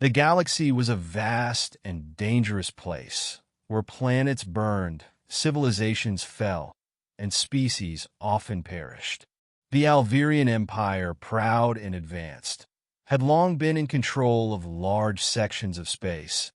The galaxy was a vast and dangerous place, where planets burned, civilizations fell, and species often perished. The Alverian Empire, proud and advanced, had long been in control of large sections of space,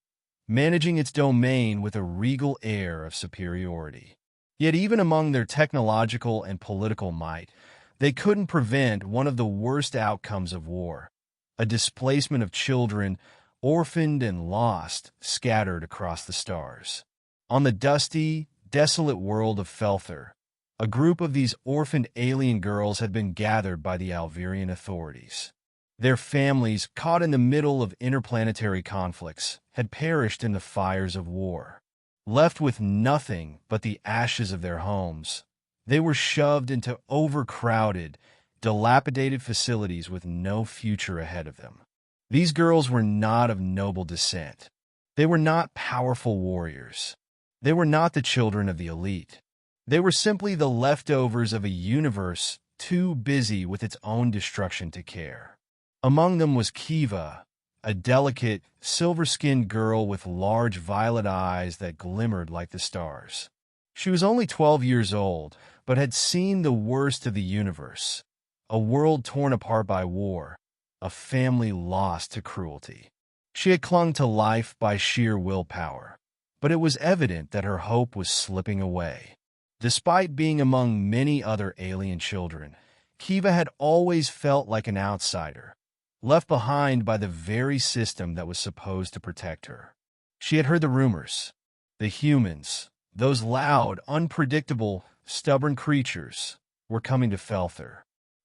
managing its domain with a regal air of superiority. Yet even among their technological and political might, they couldn't prevent one of the worst outcomes of war, a displacement of children, orphaned and lost, scattered across the stars. On the dusty, desolate world of Phelthor, a group of these orphaned alien girls had been gathered by the Alverian authorities. Their families, caught in the middle of interplanetary conflicts, had perished in the fires of war. Left with nothing but the ashes of their homes, they were shoved into overcrowded, dilapidated facilities with no future ahead of them. These girls were not of noble descent. They were not powerful warriors. They were not the children of the elite. They were simply the leftovers of a universe too busy with its own destruction to care. Among them was Kiva, a delicate, silver-skinned girl with large violet eyes that glimmered like the stars. She was only 12 years old, but had seen the worst of the universe, a world torn apart by war, a family lost to cruelty. She had clung to life by sheer willpower, but it was evident that her hope was slipping away. Despite being among many other alien children, Kiva had always felt like an outsider, left behind by the very system that was supposed to protect her. She had heard the rumors. The humans, those loud, unpredictable, stubborn creatures, were coming to Phelthor.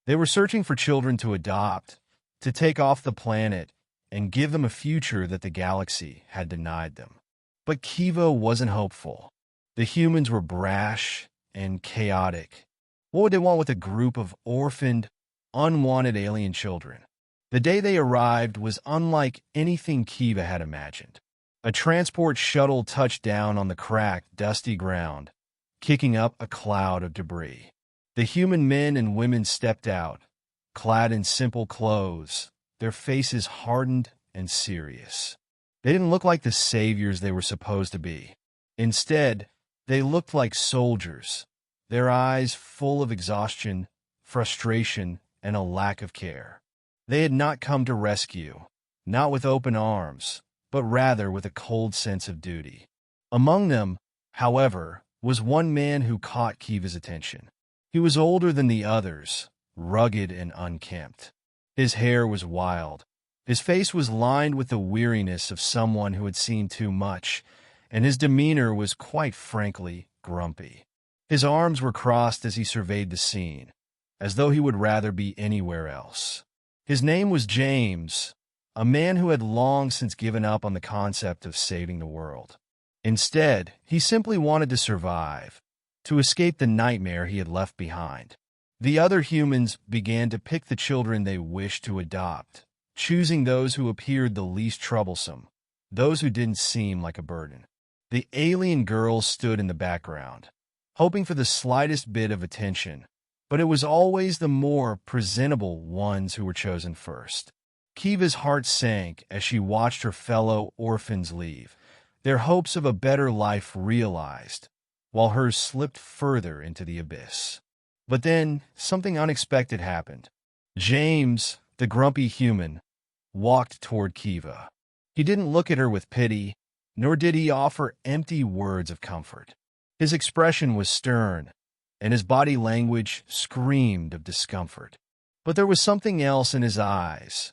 They were searching for children to adopt, to take off the planet, and give them a future that the galaxy had denied them. But Kiva wasn't hopeful. The humans were brash and chaotic. What would they want with a group of orphaned, unwanted alien children? The day they arrived was unlike anything Kiva had imagined. A transport shuttle touched down on the cracked, dusty ground, kicking up a cloud of debris. The human men and women stepped out, clad in simple clothes, their faces hardened and serious. They didn't look like the saviors they were supposed to be. Instead, they looked like soldiers, their eyes full of exhaustion, frustration, and a lack of care. They had not come to rescue, not with open arms, but rather with a cold sense of duty. Among them, however, was one man who caught Kiva's attention. He was older than the others, rugged and unkempt. His hair was wild. His face was lined with the weariness of someone who had seen too much, and his demeanor was quite frankly grumpy. His arms were crossed as he surveyed the scene, as though he would rather be anywhere else. His name was James, a man who had long since given up on the concept of saving the world. Instead, he simply wanted to survive, to escape the nightmare he had left behind. The other humans began to pick the children they wished to adopt, choosing those who appeared the least troublesome, those who didn't seem like a burden. The alien girls stood in the background, hoping for the slightest bit of attention, but it was always the more presentable ones who were chosen first. Kiva's heart sank as she watched her fellow orphans leave, their hopes of a better life realized, while hers slipped further into the abyss. But then, something unexpected happened. James, the grumpy human, walked toward Kiva. He didn't look at her with pity, nor did he offer empty words of comfort. His expression was stern, and his body language screamed of discomfort. But there was something else in his eyes,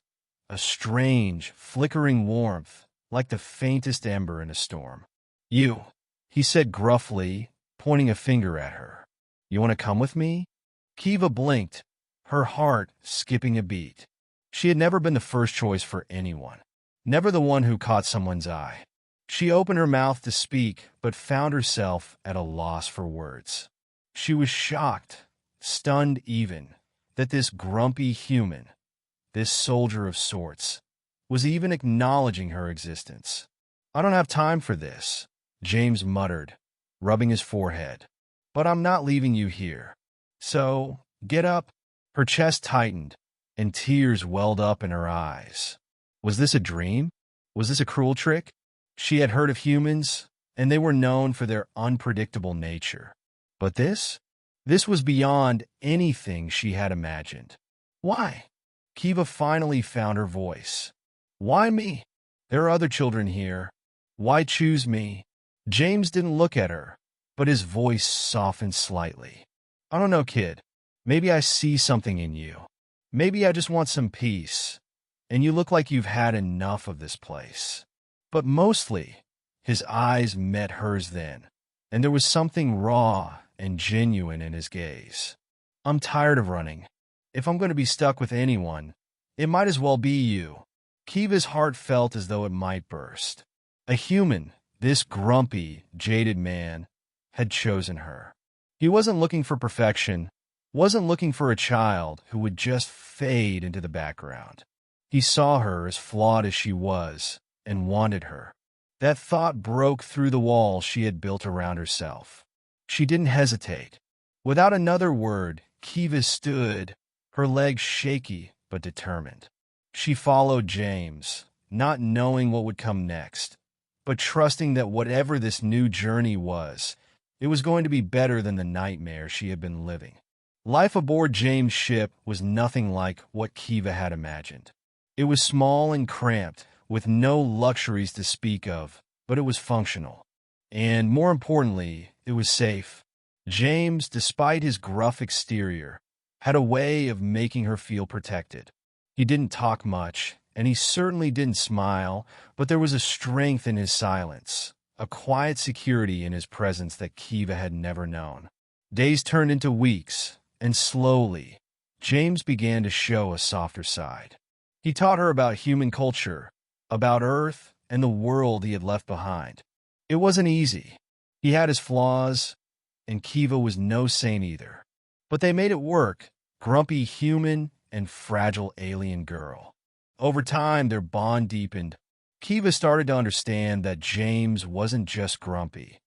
a strange, flickering warmth, like the faintest ember in a storm. "You," he said gruffly, pointing a finger at her. "You want to come with me?" Kiva blinked, her heart skipping a beat. She had never been the first choice for anyone, never the one who caught someone's eye. She opened her mouth to speak, but found herself at a loss for words. She was shocked, stunned even, that this grumpy human, this soldier of sorts, was even acknowledging her existence. "I don't have time for this," James muttered, rubbing his forehead. "But I'm not leaving you here. So, get up." Her chest tightened, and tears welled up in her eyes. Was this a dream? Was this a cruel trick? She had heard of humans, and they were known for their unpredictable nature. But this? This was beyond anything she had imagined. Why? Kiva finally found her voice. Why me? There are other children here. Why choose me? James didn't look at her, but his voice softened slightly. I don't know, kid. Maybe I see something in you. Maybe I just want some peace. And you look like you've had enough of this place. But mostly, his eyes met hers then, and there was something raw and genuine in his gaze. I'm tired of running. If I'm going to be stuck with anyone, it might as well be you. Kiva's heart felt as though it might burst. A human, this grumpy, jaded man, had chosen her. He wasn't looking for perfection, wasn't looking for a child who would just fade into the background. He saw her as flawed as she was and wanted her. That thought broke through the wall she had built around herself. She didn't hesitate. Without another word, Kiva stood, her legs shaky but determined. She followed James, not knowing what would come next, but trusting that whatever this new journey was, it was going to be better than the nightmare she had been living. Life aboard James' ship was nothing like what Kiva had imagined. It was small and cramped, with no luxuries to speak of, but it was functional. And more importantly, it was safe. James, despite his gruff exterior, had a way of making her feel protected. He didn't talk much, and he certainly didn't smile, but there was a strength in his silence, a quiet security in his presence that Kiva had never known. Days turned into weeks, and slowly, James began to show a softer side. He taught her about human culture, about Earth, and the world he had left behind. It wasn't easy. He had his flaws, and Kiva was no saint either. But they made it work, grumpy human and fragile alien girl. Over time, their bond deepened. Kiva started to understand that James wasn't just grumpy.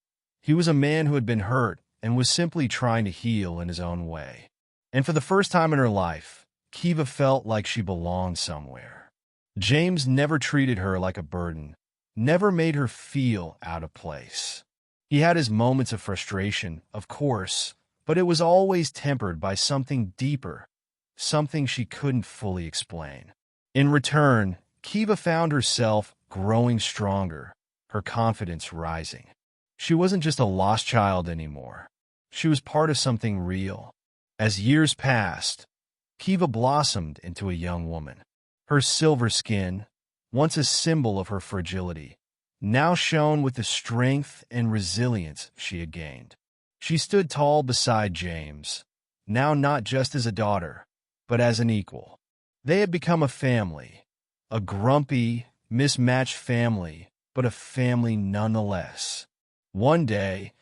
He was a man who had been hurt and was simply trying to heal in his own way. And for the first time in her life, Kiva felt like she belonged somewhere. James never treated her like a burden, never made her feel out of place. He had his moments of frustration, of course, but it was always tempered by something deeper, something she couldn't fully explain. In return, Kiva found herself growing stronger, her confidence rising. She wasn't just a lost child anymore. She was part of something real. As years passed, Kiva blossomed into a young woman. Her silver skin, once a symbol of her fragility, now shone with the strength and resilience she had gained. She stood tall beside James, now not just as a daughter, but as an equal. They had become a family, a grumpy, mismatched family, but a family nonetheless. One day,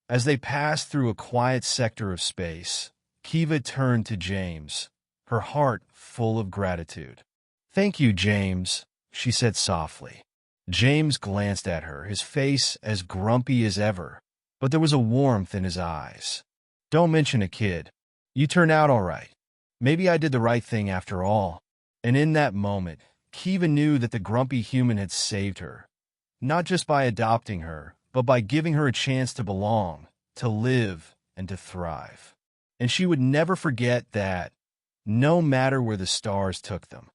as they passed through a quiet sector of space, Kiva turned to James, her heart full of gratitude. "Thank you, James," she said softly. James glanced at her, his face as grumpy as ever, but there was a warmth in his eyes. "Don't mention it, kid. You turned out all right. Maybe I did the right thing after all." And in that moment, Kiva knew that the grumpy human had saved her, not just by adopting her, but by giving her a chance to belong, to live, and to thrive. And she would never forget that, no matter where the stars took them.